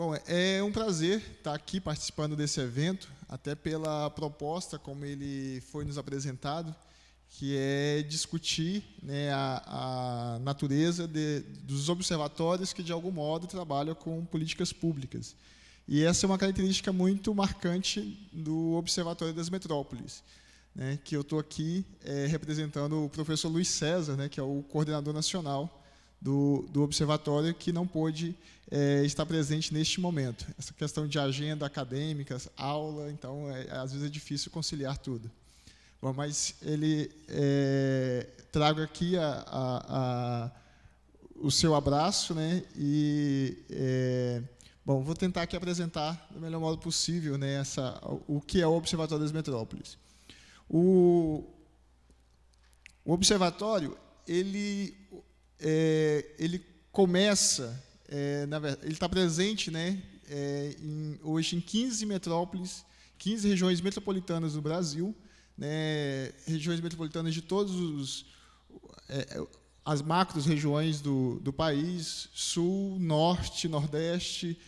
Bom, é um prazer estar aqui participando desse evento, até pela proposta como ele foi nos apresentado, que é discutir, né, a natureza dos observatórios que, de algum modo, trabalham com políticas públicas. E essa é uma característica muito marcante do Observatório das Metrópoles, né, que eu estou aqui representando o professor Luiz César, né, que é o coordenador nacional do Observatório, que não pôde estar presente neste momento. Essa questão de agenda acadêmica, aula, então, às vezes é difícil conciliar tudo. Bom, mas trago aqui o seu abraço, né, bom, vou tentar aqui apresentar do melhor modo possível, né, o que é o Observatório das Metrópoles. O Observatório, ele começa, ele está presente, né, hoje em 15 metrópoles, 15 regiões metropolitanas do Brasil, né, regiões metropolitanas de todos as macros regiões do país, sul, norte, nordeste,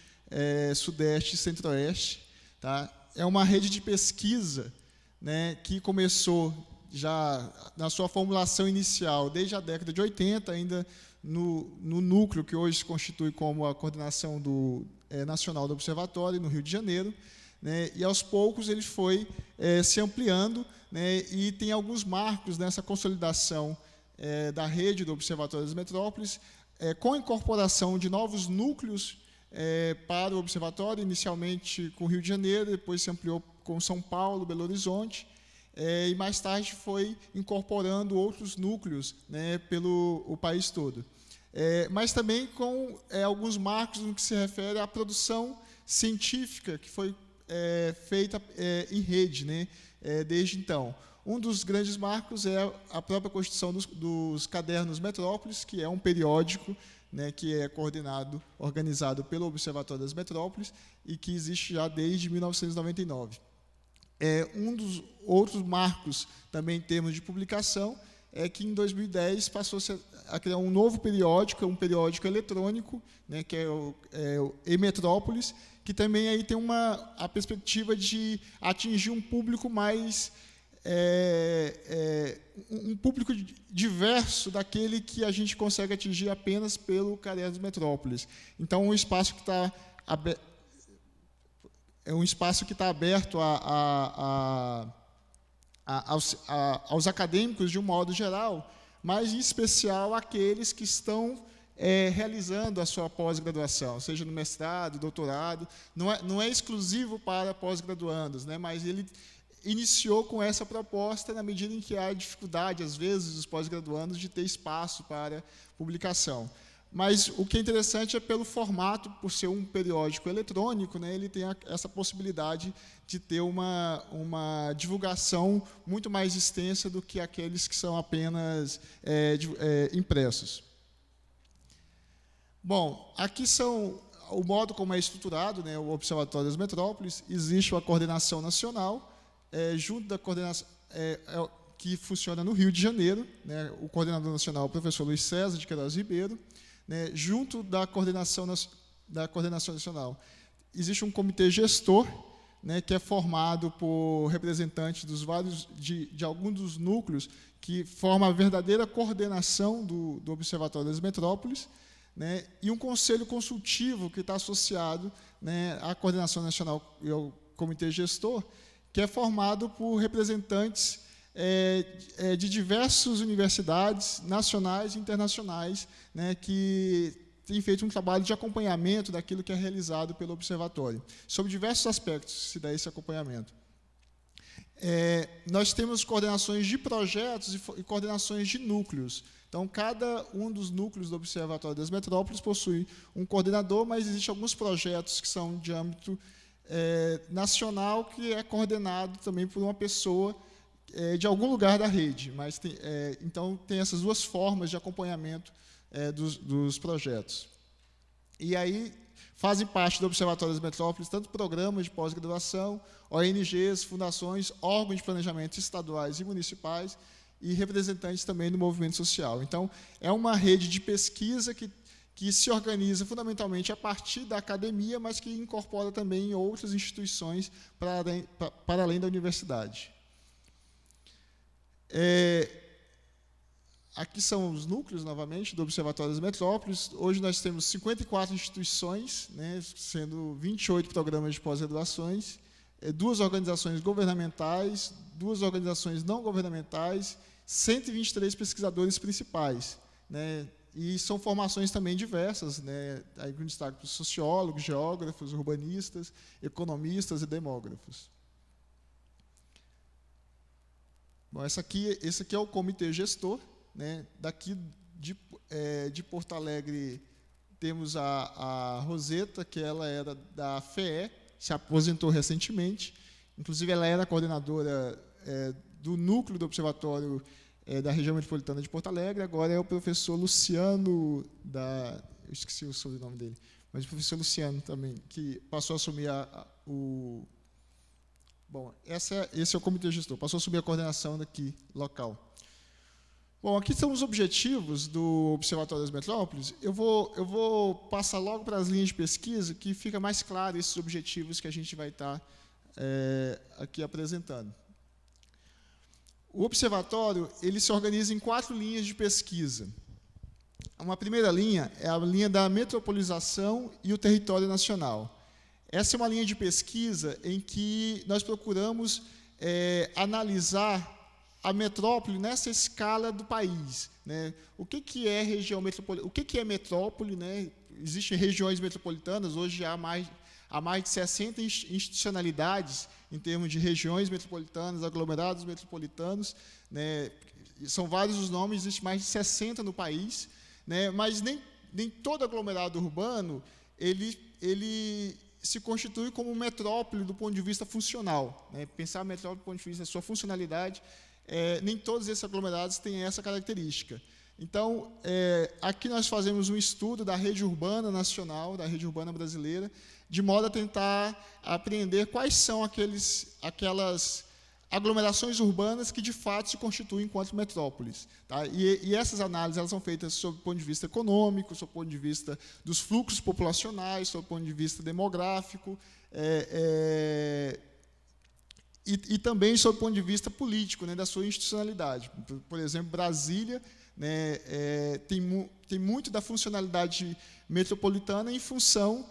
sudeste e centro-oeste. Tá? É uma rede de pesquisa, né, que começou já na sua formulação inicial, desde a década de 80, ainda no núcleo que hoje se constitui como a coordenação nacional do Observatório, no Rio de Janeiro, né, e, aos poucos, ele foi se ampliando, né, e tem alguns marcos nessa consolidação da rede do Observatório das Metrópoles, com a incorporação de novos núcleos para o Observatório, inicialmente com o Rio de Janeiro, depois se ampliou com São Paulo, Belo Horizonte, e mais tarde foi incorporando outros núcleos, né, pelo país todo. Mas também com alguns marcos no que se refere à produção científica que foi feita em rede, né, desde então. Um dos grandes marcos é a própria constituição dos Cadernos Metrópoles, que é um periódico, né, que é organizado pelo Observatório das Metrópoles e que existe já desde 1999. Um dos outros marcos, também em termos de publicação, é que em 2010 passou-se a criar um novo periódico, um periódico eletrônico, né, que é o E-Metrópolis, que também aí tem a perspectiva de atingir um público mais um público diverso daquele que a gente consegue atingir apenas pelo Cadernos Metrópoles. Então, um espaço que está aberto aos acadêmicos de um modo geral, mas em especial àqueles que estão realizando a sua pós-graduação, seja no mestrado, doutorado. Não é exclusivo para pós-graduandos, né, mas ele iniciou com essa proposta na medida em que há dificuldade, às vezes, dos pós-graduandos de ter espaço para publicação. Mas o que é interessante é pelo formato, por ser um periódico eletrônico, né, ele tem essa possibilidade de ter uma divulgação muito mais extensa do que aqueles que são apenas impressos. Bom, aqui são o modo como é estruturado, né, o Observatório das Metrópoles. Existe uma coordenação nacional, junto da coordenação que funciona no Rio de Janeiro, né, o coordenador nacional é o professor Luiz César de Queiroz Ribeiro, né, junto da coordenação nacional. Existe um comitê gestor, né, que é formado por representantes de alguns dos núcleos que formam a verdadeira coordenação do Observatório das Metrópoles, né, e um conselho consultivo que está associado, né, à coordenação nacional e ao comitê gestor, que é formado por representantes de diversas universidades nacionais e internacionais, né, que têm feito um trabalho de acompanhamento daquilo que é realizado pelo Observatório. Sobre diversos aspectos se dá esse acompanhamento. Nós temos coordenações de projetos e coordenações de núcleos. Então, cada um dos núcleos do Observatório das Metrópoles possui um coordenador, mas existem alguns projetos que são de âmbito nacional, que é coordenado também por uma pessoa de algum lugar da rede. Mas então, tem essas duas formas de acompanhamento dos projetos. E aí fazem parte do Observatório das Metrópoles tanto programas de pós-graduação, ONGs, fundações, órgãos de planejamento estaduais e municipais e representantes também do movimento social. Então, é uma rede de pesquisa que que se organiza fundamentalmente a partir da academia, mas que incorpora também outras instituições para além da universidade. Aqui são os núcleos, novamente, do Observatório das Metrópoles. Hoje nós temos 54 instituições, né, sendo 28 programas de pós-graduações, 2 organizações governamentais, 2 organizações não governamentais, 123 pesquisadores principais, né, e são formações também diversas, né, aí com destaque para sociólogos, geógrafos, urbanistas, economistas e demógrafos. Bom, esse aqui é o comitê gestor, né? Daqui de Porto Alegre temos a Roseta, que ela era da FEE, se aposentou recentemente, inclusive ela era coordenadora do núcleo do Observatório da região metropolitana de Porto Alegre, agora é o professor Luciano, eu esqueci o sobrenome dele, mas o professor Luciano também, que passou a assumir Bom, esse é o comitê gestor, passou a assumir a coordenação daqui, local. Bom, aqui são os objetivos do Observatório das Metrópoles. Eu vou passar logo para as linhas de pesquisa, que fica mais claro esses objetivos que a gente vai estar aqui apresentando. O Observatório ele se organiza em 4 linhas de pesquisa. Uma primeira linha é a linha da metropolização e o território nacional. Essa é uma linha de pesquisa em que nós procuramos analisar a metrópole nessa escala do país, né? O que é região metropolitana? O que é metrópole, né? Existem regiões metropolitanas, hoje há mais de 60 institucionalidades em termos de regiões metropolitanas, aglomerados metropolitanos, né? São vários os nomes, existe mais de 60 no país, né? Mas nem todo aglomerado urbano ele se constitui como metrópole do ponto de vista funcional, né? Pensar a metrópole do ponto de vista da sua funcionalidade, nem todos esses aglomerados têm essa característica. Então, aqui nós fazemos um estudo da rede urbana nacional, da rede urbana brasileira, de modo a tentar apreender quais são aquelas aglomerações urbanas que, de fato, se constituem enquanto metrópoles. Tá? E essas análises elas são feitas sob o ponto de vista econômico, sob o ponto de vista dos fluxos populacionais, sob o ponto de vista demográfico, e também sob o ponto de vista político, né, da sua institucionalidade. Por exemplo, Brasília, né, tem muito da funcionalidade metropolitana em função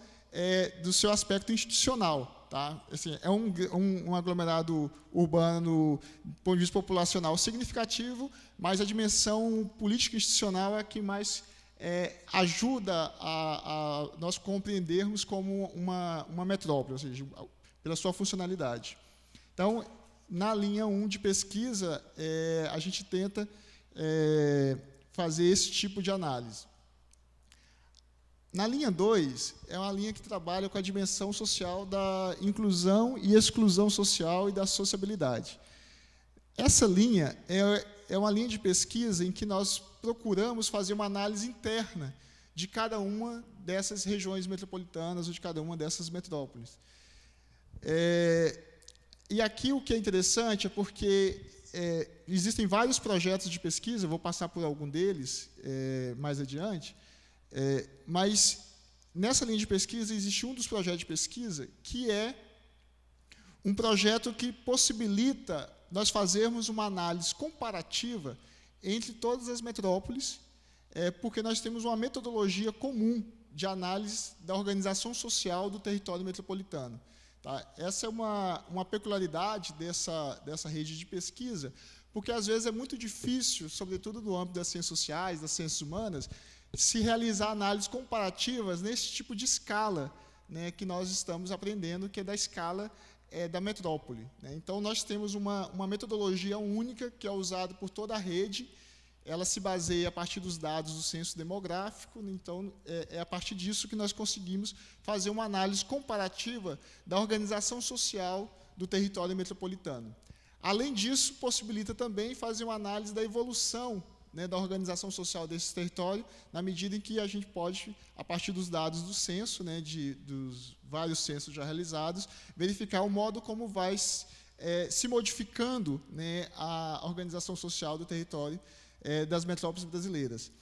do seu aspecto institucional. Tá? Assim, é um aglomerado urbano, do ponto de vista populacional, significativo, mas a dimensão política institucional é a que mais ajuda a nós compreendermos como uma metrópole, ou seja, pela sua funcionalidade. Então, na linha 1 de pesquisa, a gente tenta fazer esse tipo de análise. Na linha 2, é uma linha que trabalha com a dimensão social da inclusão e exclusão social e da sociabilidade. Essa linha é uma linha de pesquisa em que nós procuramos fazer uma análise interna de cada uma dessas regiões metropolitanas ou de cada uma dessas metrópoles. E aqui o que é interessante é porque existem vários projetos de pesquisa, vou passar por algum deles mais adiante, mas nessa linha de pesquisa existe um dos projetos de pesquisa que é um projeto que possibilita nós fazermos uma análise comparativa entre todas as metrópoles, porque nós temos uma metodologia comum de análise da organização social do território metropolitano. Tá? Essa é uma peculiaridade dessa rede de pesquisa, porque às vezes é muito difícil, sobretudo no âmbito das ciências sociais, das ciências humanas, se realizar análises comparativas nesse tipo de escala, né, que nós estamos aprendendo, que é da escala da metrópole. Né? Então, nós temos uma metodologia única que é usada por toda a rede, ela se baseia a partir dos dados do censo demográfico, então é a partir disso que nós conseguimos fazer uma análise comparativa da organização social do território metropolitano. Além disso, possibilita também fazer uma análise da evolução, né, da organização social desse território, na medida em que a gente pode, a partir dos dados do censo, né, dos vários censos já realizados, verificar o modo como vai se modificando, né, a organização social do território das metrópoles brasileiras.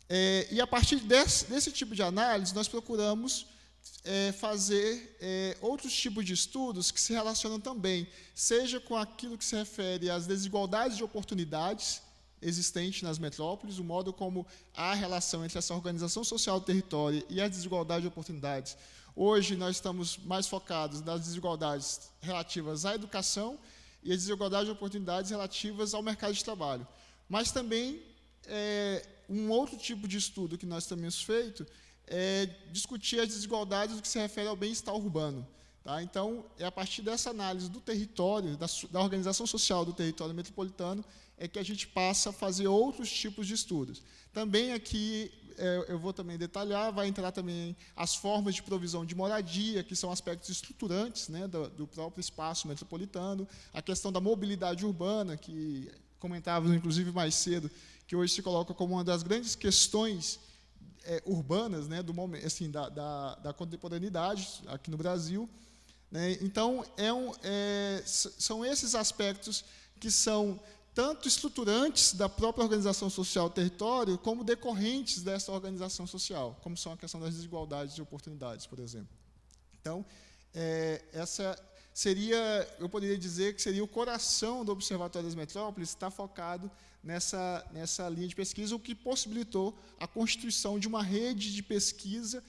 E, a partir desse tipo de análise, nós procuramos fazer outros tipos de estudos que se relacionam também, seja com aquilo que se refere às desigualdades de oportunidades existentes nas metrópoles, o modo como há a relação entre essa organização social do território e a desigualdade de oportunidades. Hoje, nós estamos mais focados nas desigualdades relativas à educação e as desigualdades de oportunidades relativas ao mercado de trabalho. Mas também, um outro tipo de estudo que nós temos feito é discutir as desigualdades no que se refere ao bem-estar urbano. Tá? Então, é a partir dessa análise do território, da organização social do território metropolitano, é que a gente passa a fazer outros tipos de estudos. Também aqui, eu vou também detalhar, vai entrar também as formas de provisão de moradia, que são aspectos estruturantes, né, do próprio espaço metropolitano, a questão da mobilidade urbana, que comentávamos, inclusive, mais cedo, que hoje se coloca como uma das grandes questões urbanas, né, do momento, assim, da contemporaneidade aqui no Brasil. Né? Então, são esses aspectos que são tanto estruturantes da própria organização social do território, como decorrentes dessa organização social, como são a questão das desigualdades de oportunidades, por exemplo. Então, essa seria, eu poderia dizer que seria o coração do Observatório das Metrópoles, está focado nessa linha de pesquisa, o que possibilitou a constituição de uma rede de pesquisa,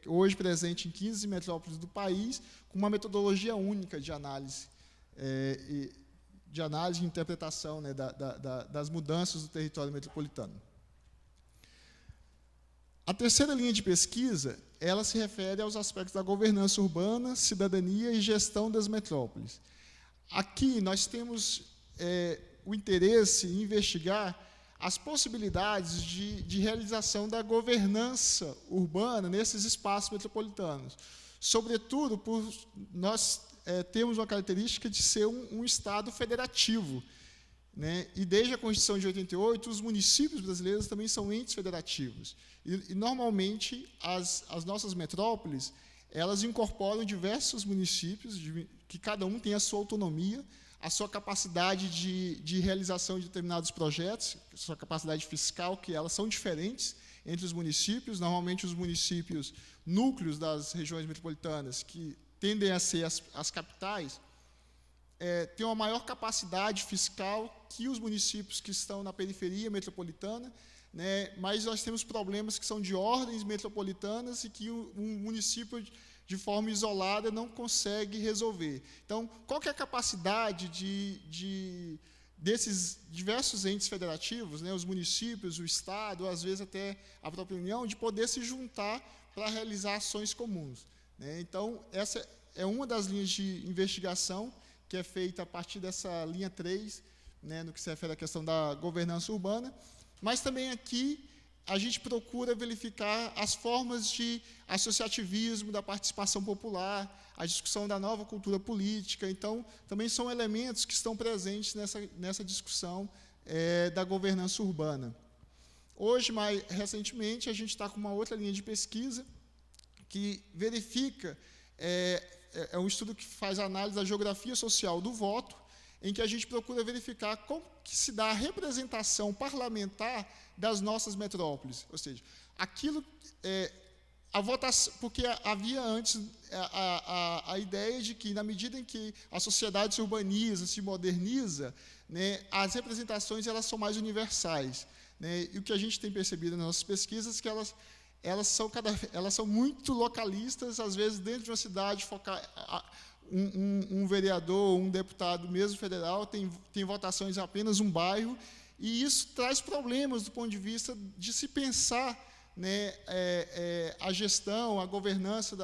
hoje presente em 15 metrópoles do país, com uma metodologia única de análise, e interpretação, né, das mudanças do território metropolitano. A terceira linha de pesquisa, ela se refere aos aspectos da governança urbana, cidadania e gestão das metrópoles. Aqui nós temos o interesse em investigar as possibilidades de realização da governança urbana nesses espaços metropolitanos, sobretudo por nós temos uma característica de ser um Estado federativo. Né? E, desde a Constituição de 88, os municípios brasileiros também são entes federativos. E normalmente, as nossas metrópoles, elas incorporam diversos municípios, que cada um tem a sua autonomia, a sua capacidade de realização de determinados projetos, a sua capacidade fiscal, que elas são diferentes entre os municípios. Normalmente, os municípios núcleos das regiões metropolitanas, que tendem a ser as capitais, têm uma maior capacidade fiscal que os municípios que estão na periferia metropolitana, né, mas nós temos problemas que são de ordens metropolitanas e que um município, de forma isolada, não consegue resolver. Então, qual que é a capacidade desses diversos entes federativos, né, os municípios, o Estado, às vezes até a própria União, de poder se juntar para realizar ações comuns? Né? Então, essa é uma das linhas de investigação que é feita a partir dessa linha 3, né, no que se refere à questão da governança urbana, mas também aqui a gente procura verificar as formas de associativismo, da participação popular, a discussão da nova cultura política. Então, também são elementos que estão presentes nessa discussão da governança urbana. Hoje, mais recentemente, a gente está com uma outra linha de pesquisa que verifica, é um estudo que faz análise da geografia social do voto, em que a gente procura verificar como que se dá a representação parlamentar das nossas metrópoles. Ou seja, aquilo, a votação, porque havia antes a ideia de que, na medida em que a sociedade se urbaniza, se moderniza, né, as representações elas são mais universais. Né, e o que a gente tem percebido nas nossas pesquisas é que elas são muito localistas, às vezes, dentro de uma cidade, um vereador, um deputado, mesmo federal, tem votações em apenas um bairro, e isso traz problemas do ponto de vista de se pensar, né, a gestão, a governança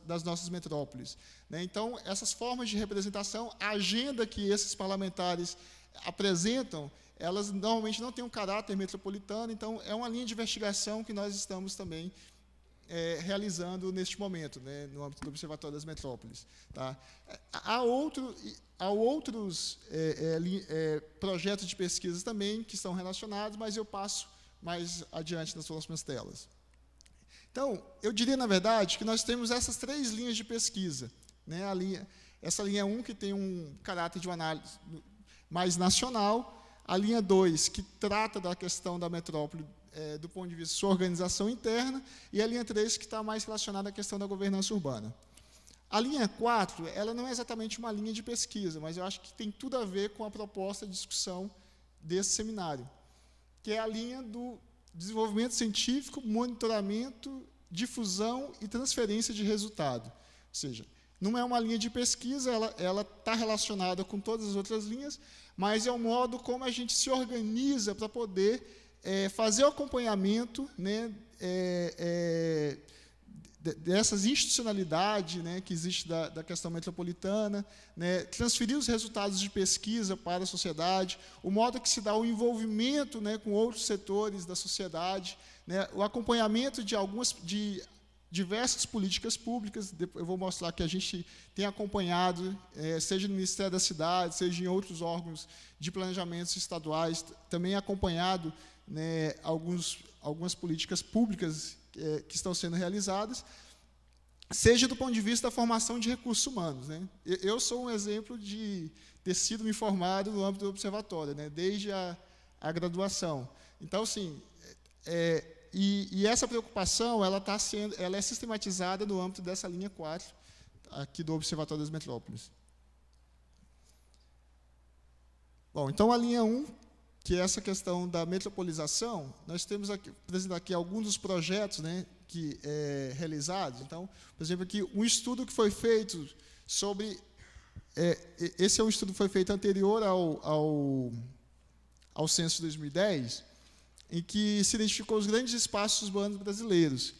das nossas metrópoles. Né? Então, essas formas de representação, a agenda que esses parlamentares apresentam, elas normalmente não têm um caráter metropolitano, então é uma linha de investigação que nós estamos também realizando neste momento, né, no âmbito do Observatório das Metrópoles. Tá? Há outros projetos de pesquisa também que estão relacionados, mas eu passo mais adiante nas próximas telas. Então, eu diria, na verdade, que nós temos essas 3 linhas de pesquisa. Né? Essa linha 1, que tem um caráter de uma análise mais nacional, a linha 2, que trata da questão da metrópole do ponto de vista de sua organização interna, e a linha 3, que está mais relacionada à questão da governança urbana. A linha 4, ela não é exatamente uma linha de pesquisa, mas eu acho que tem tudo a ver com a proposta de discussão desse seminário, que é a linha do desenvolvimento científico, monitoramento, difusão e transferência de resultado. Ou seja, não é uma linha de pesquisa, ela está relacionada com todas as outras linhas, mas é o modo como a gente se organiza para poder fazer o acompanhamento, né, dessas institucionalidades, né, que existe da questão metropolitana, né, transferir os resultados de pesquisa para a sociedade, o modo que se dá o envolvimento, né, com outros setores da sociedade, né, o acompanhamento de diversas políticas públicas. Eu vou mostrar que a gente tem acompanhado, seja no Ministério da Cidade, seja em outros órgãos de planejamentos estaduais, também acompanhado, né, algumas políticas públicas que estão sendo realizadas, seja do ponto de vista da formação de recursos humanos, né? Eu sou um exemplo de ter sido me formado no âmbito do observatório, né, desde a graduação. Então, assim, e essa preocupação ela é sistematizada no âmbito dessa linha 4, aqui do Observatório das Metrópoles. Bom, então a linha 1, que é essa questão da metropolização, nós temos aqui, apresentado aqui alguns dos projetos, né, que realizados. Então, por exemplo, aqui um estudo que foi feito sobre... esse é um estudo que foi feito anterior ao censo de 2010, em que se identificou os grandes espaços urbanos brasileiros,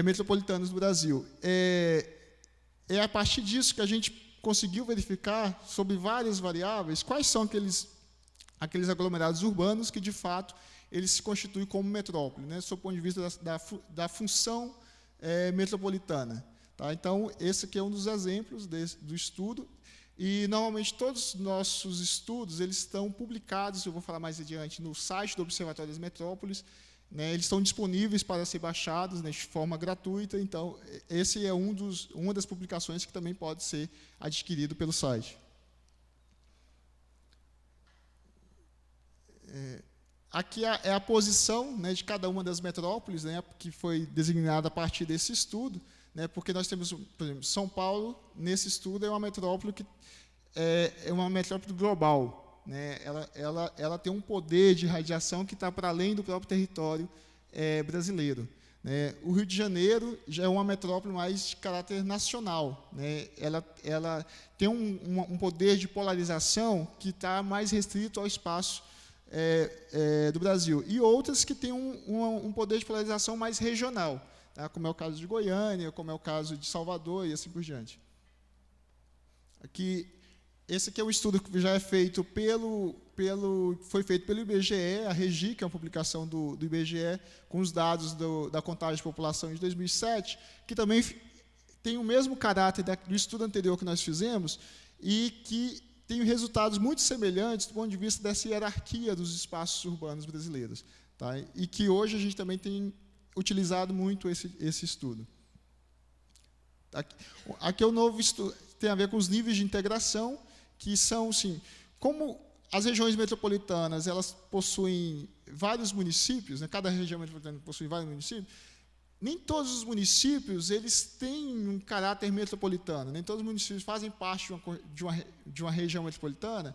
metropolitanos do Brasil. É a partir disso que a gente conseguiu verificar, sobre várias variáveis, quais são aqueles aglomerados urbanos que, de fato, eles se constituem como metrópole, né, sob o ponto de vista da função metropolitana. Tá? Então, esse aqui é um dos exemplos do estudo, e, normalmente, todos os nossos estudos eles estão publicados, eu vou falar mais adiante, no site do Observatório das Metrópoles, né, eles estão disponíveis para ser baixados, né, de forma gratuita. Então, esse é uma das publicações que também pode ser adquirido pelo site. Aqui é a posição, né, de cada uma das metrópoles, né, que foi designada a partir desse estudo, né, porque nós temos, por exemplo, São Paulo, nesse estudo, é uma metrópole que é uma metrópole global, né, ela tem um poder de radiação que está para além do próprio território brasileiro. Né. O Rio de Janeiro já é uma metrópole mais de caráter nacional, né, ela tem um poder de polarização que está mais restrito ao espaço do Brasil, e outras que têm um poder de polarização mais regional, tá? Como é o caso de Goiânia, como é o caso de Salvador e assim por diante. Esse aqui é um estudo que já é feito foi feito pelo IBGE, a REGI, que é uma publicação do IBGE, com os dados da contagem de população de 2007, que também tem o mesmo caráter do estudo anterior que nós fizemos, e que tem resultados muito semelhantes do ponto de vista dessa hierarquia dos espaços urbanos brasileiros. Tá? E que hoje a gente também tem utilizado muito esse estudo. Aqui é o novo estudo, tem a ver com os níveis de integração, que são, sim, como as regiões metropolitanas elas possuem vários municípios, né, cada região metropolitana possui vários municípios, nem todos os municípios eles têm um caráter metropolitano, nem todos os municípios fazem parte de uma região metropolitana,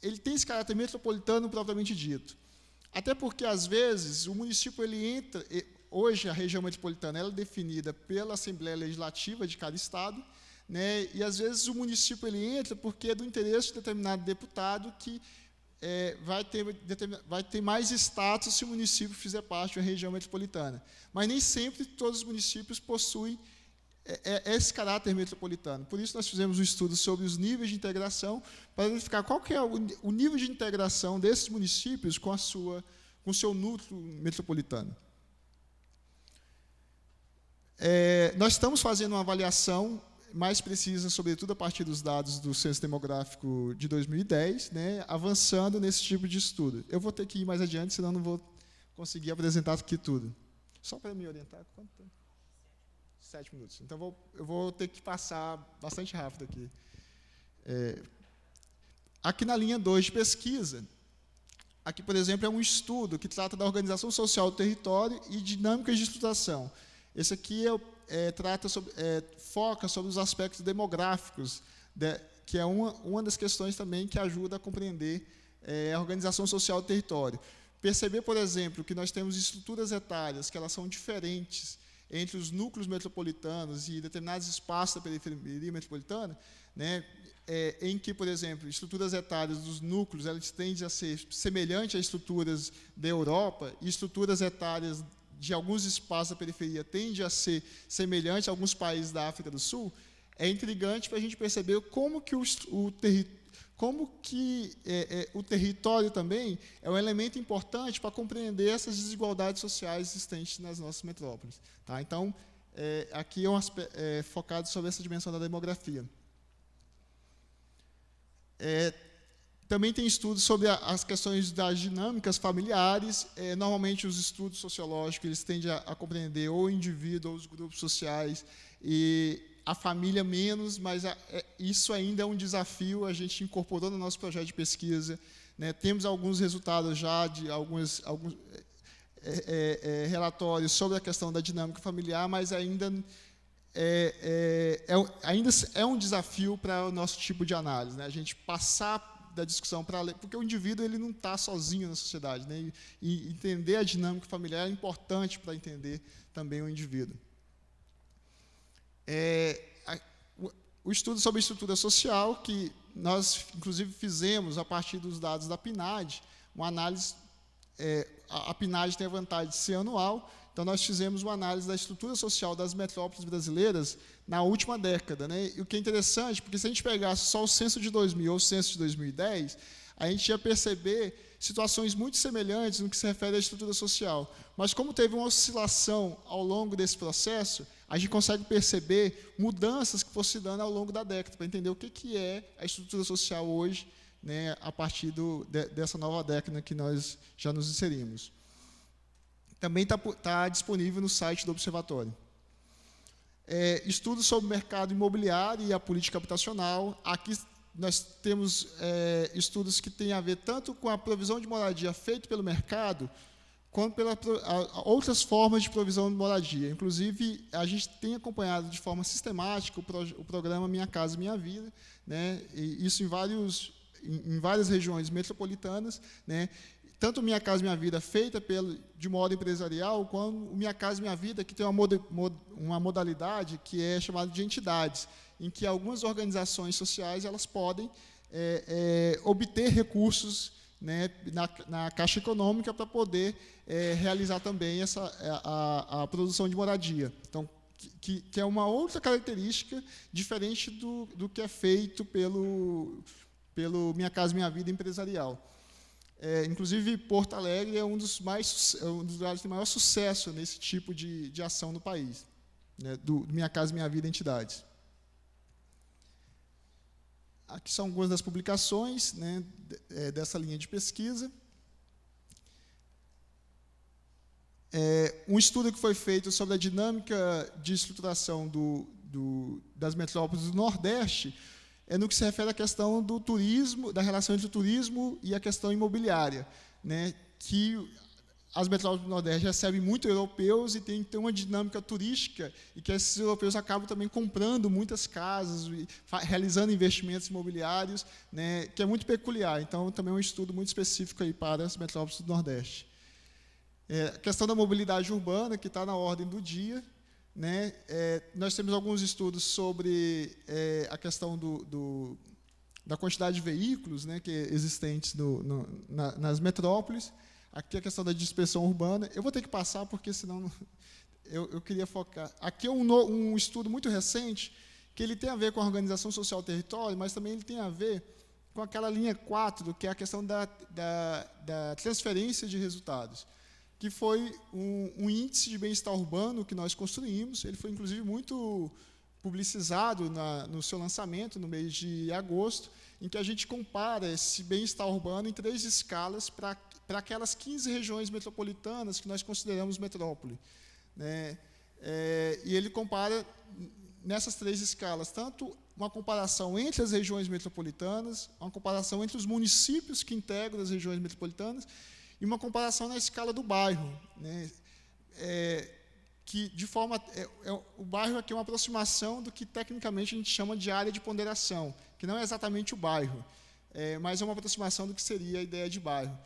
ele tem esse caráter metropolitano propriamente dito. Até porque, às vezes, o município ele entra... Hoje, a região metropolitana ela é definida pela Assembleia Legislativa de cada estado, né, e, às vezes, o município ele entra porque é do interesse de determinado deputado que vai ter mais status se o município fizer parte de uma região metropolitana. Mas nem sempre todos os municípios possuem esse caráter metropolitano. Por isso, nós fizemos um estudo sobre os níveis de integração, para verificar qual que é o nível de integração desses municípios com o seu núcleo metropolitano. Nós estamos fazendo uma avaliação mais precisa, sobretudo a partir dos dados do Censo Demográfico de 2010, né, avançando nesse tipo de estudo. Eu vou ter que ir mais adiante, senão não vou conseguir apresentar aqui tudo. Só para me orientar, quanto tempo? 7 minutos. Então, eu vou ter que passar bastante rápido aqui. Aqui na linha 2 de pesquisa, Aqui, por exemplo, é um estudo que trata da organização social do território e dinâmicas de estruturação. Esse aqui foca sobre os aspectos demográficos, que é uma das questões também que ajuda a compreender a organização social do território. Perceber, por exemplo, que nós temos estruturas etárias que elas são diferentes entre os núcleos metropolitanos e determinados espaços da periferia metropolitana, né, em que, por exemplo, estruturas etárias dos núcleos elas tendem a ser semelhantes às estruturas da Europa, e estruturas etárias de alguns espaços da periferia tendem a ser semelhantes a alguns países da África do Sul. É intrigante para a gente perceber como que o território também é um elemento importante para compreender essas desigualdades sociais existentes nas nossas metrópoles. Tá? Então, aqui é focado sobre essa dimensão da demografia. Também tem estudos sobre as questões das dinâmicas familiares. Normalmente, os estudos sociológicos eles tendem a compreender ou o indivíduo ou os grupos sociais, e a família menos, mas isso ainda é um desafio, a gente incorporou no nosso projeto de pesquisa. Né? Temos alguns resultados já de alguns relatórios sobre a questão da dinâmica familiar, mas ainda é um desafio para o nosso tipo de análise, né? A gente passar da discussão para além, porque o indivíduo ele não está sozinho na sociedade, né? E entender a dinâmica familiar é importante para entender também o indivíduo. O estudo sobre a estrutura social, que nós, inclusive, fizemos a partir dos dados da PNAD, uma análise. A PNAD tem a vantagem de ser anual, então nós fizemos uma análise da estrutura social das metrópoles brasileiras na última década. Né? E o que é interessante, porque se a gente pegasse só o censo de 2000 ou o censo de 2010, a gente ia perceber situações muito semelhantes no que se refere à estrutura social. Mas como teve uma oscilação ao longo desse processo, a gente consegue perceber mudanças que foram se dando ao longo da década, para entender o que é a estrutura social hoje, né, a partir dessa nova década que nós já nos inserimos. Também está disponível no site do Observatório. Estudos sobre o mercado imobiliário e a política habitacional. Aqui nós temos estudos que têm a ver tanto com a provisão de moradia feita pelo mercado, quanto pelas outras formas de provisão de moradia. Inclusive, a gente tem acompanhado de forma sistemática o programa Minha Casa Minha Vida, né, e isso em várias regiões metropolitanas, né, tanto Minha Casa Minha Vida feita de modo empresarial, quanto Minha Casa Minha Vida, que tem uma modalidade que é chamada de entidades, em que algumas organizações sociais elas podem obter recursos, né, na Caixa Econômica para poder realizar também a produção de moradia. Então, que é uma outra característica diferente do que é feito pelo Minha Casa Minha Vida empresarial. Inclusive, Porto Alegre é um dos lugares de maior sucesso nesse tipo de ação no país, né, do Minha Casa Minha Vida entidades. Aqui são algumas das publicações, né, dessa linha de pesquisa. Um estudo que foi feito sobre a dinâmica de estruturação das metrópoles do Nordeste no que se refere à questão do turismo, da relação entre o turismo e a questão imobiliária, né, que as metrópoles do Nordeste recebem muito europeus e tem uma dinâmica turística, e que esses europeus acabam também comprando muitas casas, e realizando investimentos imobiliários, né, que é muito peculiar. Então, também é um estudo muito específico aí para as metrópoles do Nordeste. A questão da mobilidade urbana, que está na ordem do dia. Né? Nós temos alguns estudos sobre a questão da quantidade de veículos, né, que existentes nas metrópoles. Aqui a questão da dispersão urbana. Eu vou ter que passar, porque senão eu queria focar. Aqui é um estudo muito recente, que ele tem a ver com a organização social do território, mas também ele tem a ver com aquela linha 4, que é a questão da transferência de resultados, que foi um índice de bem-estar urbano que nós construímos. Ele foi, inclusive, muito publicizado no seu lançamento, no mês de agosto, em que a gente compara esse bem-estar urbano em 3 escalas para aquelas 15 regiões metropolitanas que nós consideramos metrópole. Né? E ele compara nessas 3 escalas, tanto uma comparação entre as regiões metropolitanas, uma comparação entre os municípios que integram as regiões metropolitanas e uma comparação na escala do bairro, né? Que de forma o bairro aqui é uma aproximação do que tecnicamente a gente chama de área de ponderação, que não é exatamente o bairro, mas é uma aproximação do que seria a ideia de bairro.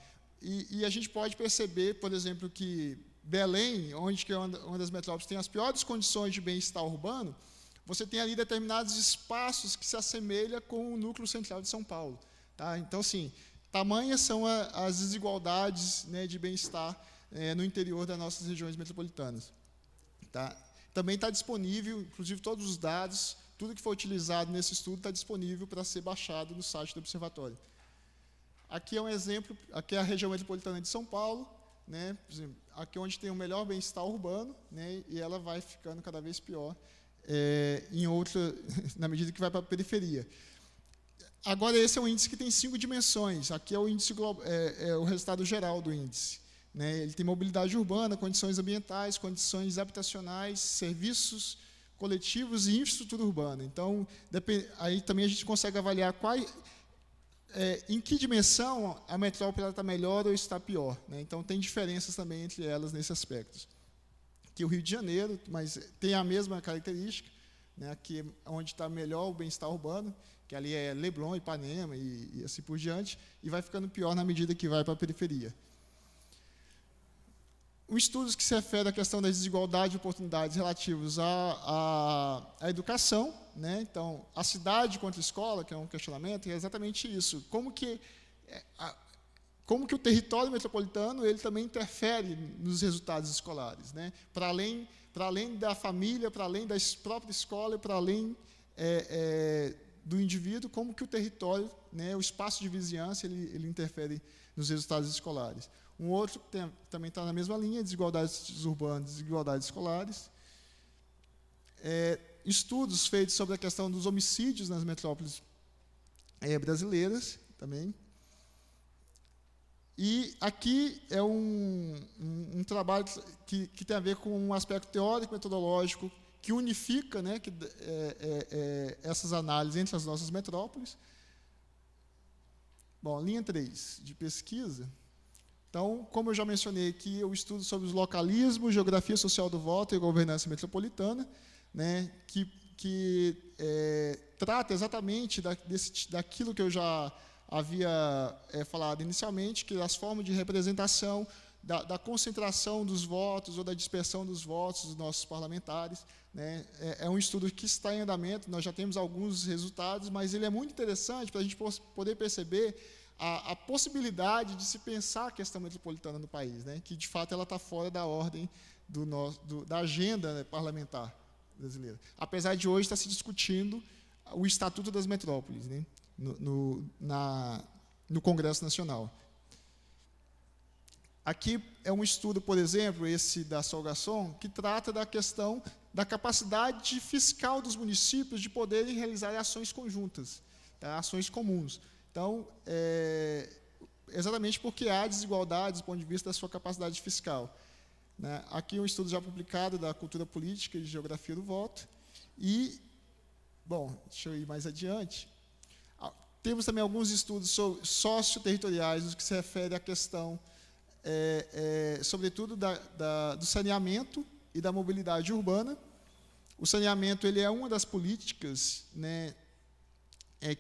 E a gente pode perceber, por exemplo, que Belém, onde que é uma das metrópoles tem as piores condições de bem-estar urbano, você tem ali determinados espaços que se assemelham com o núcleo central de São Paulo. Tá? Então, assim, tamanhas são as desigualdades, né, de bem-estar no interior das nossas regiões metropolitanas. Tá? Também está disponível, inclusive todos os dados, tudo que foi utilizado nesse estudo está disponível para ser baixado no site do Observatório. Aqui é um exemplo, aqui é a região metropolitana de São Paulo, né? Por exemplo, aqui é onde tem o melhor bem-estar urbano, né? E ela vai ficando cada vez pior na medida que vai para a periferia. Agora, esse é um índice que tem 5 dimensões. Aqui é o índice o resultado geral do índice. Né? Ele tem mobilidade urbana, condições ambientais, condições habitacionais, serviços coletivos e infraestrutura urbana. Então, aí também a gente consegue avaliar em que dimensão a metrópole está melhor ou está pior. Né? Então, tem diferenças também entre elas nesse aspecto. Aqui o Rio de Janeiro, mas tem a mesma característica, né? Aqui é onde está melhor o bem-estar urbano, que ali é Leblon, Ipanema e assim por diante, e vai ficando pior na medida que vai para a periferia. Um estudo que se refere à questão da desigualdade de oportunidades relativos à educação, né? Então, a cidade contra a escola, que é um questionamento, é exatamente isso. Como que o território metropolitano ele também interfere nos resultados escolares, né? Para além da família, para além da própria escola, para além do indivíduo, como que o território, né, o espaço de vizinhança, ele interfere nos resultados escolares. Um outro que também está na mesma linha, desigualdades urbanas, desigualdades escolares. Estudos feitos sobre a questão dos homicídios nas metrópoles brasileiras também. E aqui é um trabalho que tem a ver com um aspecto teórico, metodológico, que unifica, né, essas análises entre as nossas metrópoles. Bom, linha 3, de pesquisa. Então, como eu já mencionei aqui, eu estudo sobre os localismos, geografia social do voto e governança metropolitana, né, que trata exatamente daquilo que eu já havia falado inicialmente, que as formas de representação, da concentração dos votos ou da dispersão dos votos dos nossos parlamentares. Né? É um estudo que está em andamento, nós já temos alguns resultados, mas ele é muito interessante para a gente poder perceber a possibilidade de se pensar a questão metropolitana no país, né? Que, de fato, ela está fora da ordem da agenda, né, parlamentar brasileira. Apesar de hoje estar se discutindo o Estatuto das Metrópoles, né, no Congresso Nacional. Aqui é um estudo, por exemplo, esse da Solgasson, que trata da questão da capacidade fiscal dos municípios de poderem realizar ações conjuntas, tá? Ações comuns. Então, exatamente porque há desigualdades do ponto de vista da sua capacidade fiscal. Né? Aqui um estudo já publicado da cultura política e de geografia do voto. E, bom, deixa eu ir mais adiante. Temos também alguns estudos socioterritoriais, no que se refere à questão, sobretudo, do saneamento e da mobilidade urbana. O saneamento ele é uma das políticas, né,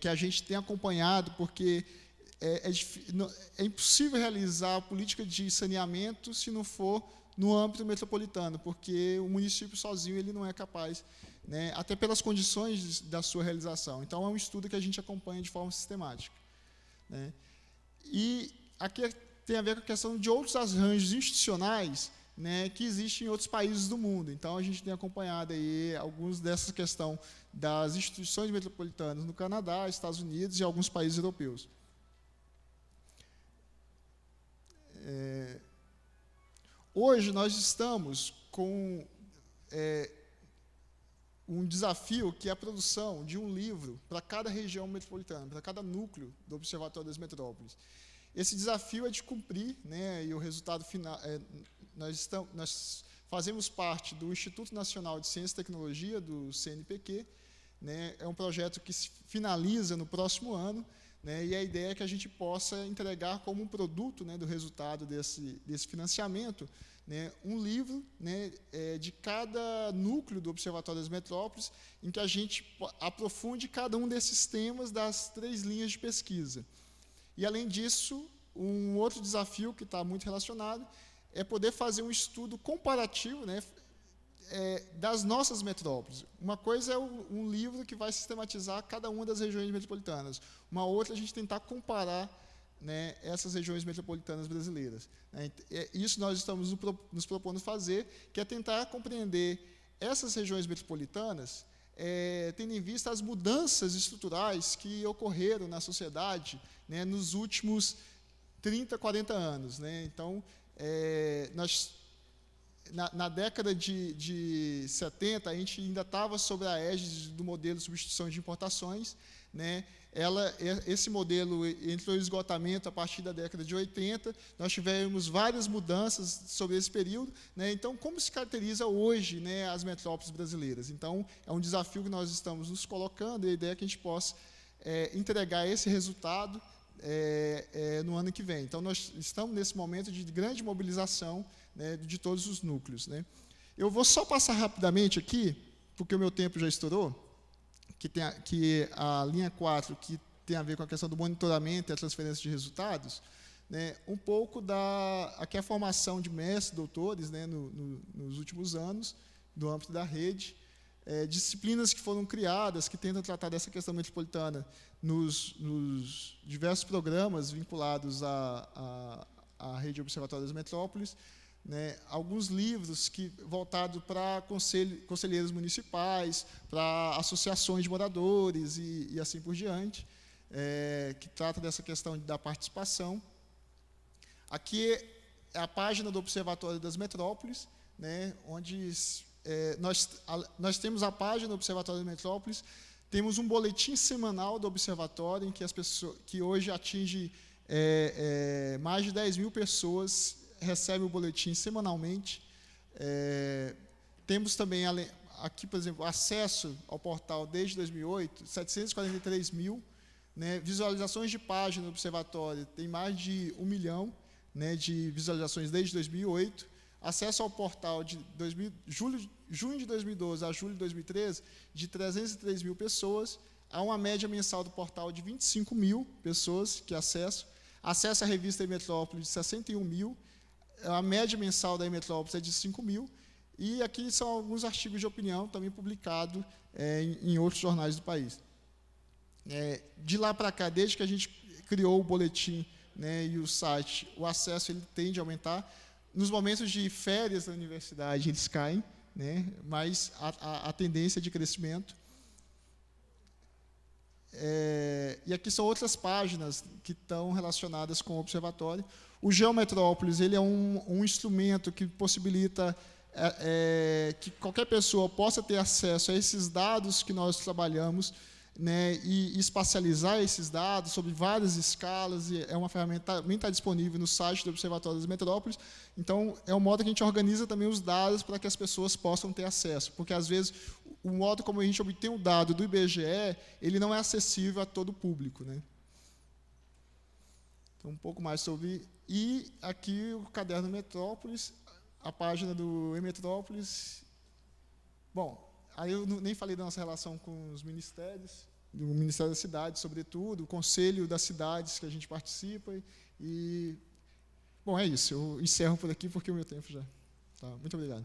que a gente tem acompanhado, porque é impossível realizar a política de saneamento se não for no âmbito metropolitano, porque o município sozinho ele não é capaz, né, até pelas condições da sua realização. Então, é um estudo que a gente acompanha de forma sistemática. Né. E aqui tem a ver com a questão de outros arranjos institucionais, né, que existem em outros países do mundo. Então, a gente tem acompanhado aí alguns dessa questão das instituições metropolitanas no Canadá, Estados Unidos e alguns países europeus. Hoje, nós estamos com um desafio, que é a produção de um livro para cada região metropolitana, para cada núcleo do Observatório das Metrópoles. Esse desafio é de cumprir, né, e o resultado final... nós fazemos parte do Instituto Nacional de Ciência e Tecnologia, do CNPq, né? É um projeto que se finaliza no próximo ano, né? E a ideia é que a gente possa entregar como um produto, né, do resultado desse financiamento, né, um livro, né, de cada núcleo do Observatório das Metrópoles, em que a gente aprofunde cada um desses temas das 3 linhas de pesquisa. E, além disso, um outro desafio que está muito relacionado é poder fazer um estudo comparativo, né, das nossas metrópoles. Uma coisa é um livro que vai sistematizar cada uma das regiões metropolitanas. Uma outra é a gente tentar comparar, né, essas regiões metropolitanas brasileiras. Isso nós estamos nos propondo fazer, que é tentar compreender essas regiões metropolitanas, tendo em vista as mudanças estruturais que ocorreram na sociedade, né, nos últimos 30, 40 anos. Né? Então, na década de 70, a gente ainda estava sob a égide do modelo de substituição de importações, né? Esse modelo entrou em esgotamento a partir da década de 80, nós tivemos várias mudanças sobre esse período, né? Então, como se caracteriza hoje, né, as metrópoles brasileiras? Então, é um desafio que nós estamos nos colocando, e a ideia é que a gente possa entregar esse resultado no ano que vem. Então, nós estamos nesse momento de grande mobilização, né, de todos os núcleos. Né? Eu vou só passar rapidamente aqui, porque o meu tempo já estourou, que a linha 4, que tem a ver com a questão do monitoramento e a transferência de resultados, né, um pouco aqui a formação de mestres, doutores, né, nos últimos anos, no âmbito da rede, disciplinas que foram criadas, que tentam tratar dessa questão metropolitana nos diversos programas vinculados à rede Observatório das Metrópoles, né, alguns livros voltados para conselheiros municipais, para associações de moradores e assim por diante, que trata dessa questão da participação. Aqui é a página do Observatório das Metrópoles, né, onde nós temos a página do Observatório das Metrópoles, temos um boletim semanal do Observatório, em que hoje atinge mais de 10 mil pessoas, recebe o boletim semanalmente. Temos também, aqui, por exemplo, acesso ao portal desde 2008, 743 mil, né, visualizações de página do Observatório, tem mais de 1 milhão, né, de visualizações desde 2008, acesso ao portal de junho de 2012 a julho de 2013, de 303 mil pessoas, há uma média mensal do portal de 25 mil pessoas que acesso à revista E-Metrópole de 61 mil, a média mensal da E-Metrópolis é de 5 mil, e aqui são alguns artigos de opinião também publicados em outros jornais do país. De lá para cá, desde que a gente criou o boletim, né, e o site, o acesso ele tende a aumentar. Nos momentos de férias da universidade, eles caem, né, mas a tendência é de crescimento. E aqui são outras páginas que estão relacionadas com o observatório. O Geometrópolis ele é um instrumento que possibilita que qualquer pessoa possa ter acesso a esses dados que nós trabalhamos, né, e espacializar esses dados sobre várias escalas. E é uma ferramenta que também está disponível no site do Observatório das Metrópoles. Então, é um modo que a gente organiza também os dados para que as pessoas possam ter acesso, porque, às vezes, o modo como a gente obtém o dado do IBGE, ele não é acessível a todo o público. Né? Então, um pouco mais sobre... E aqui o caderno Metrópolis, a página do E-Metrópolis. Bom, aí eu nem falei da nossa relação com os ministérios, do Ministério da Cidade, sobretudo, o Conselho das Cidades que a gente participa. Bom, é isso. Eu encerro por aqui porque o meu tempo já está. Muito obrigado.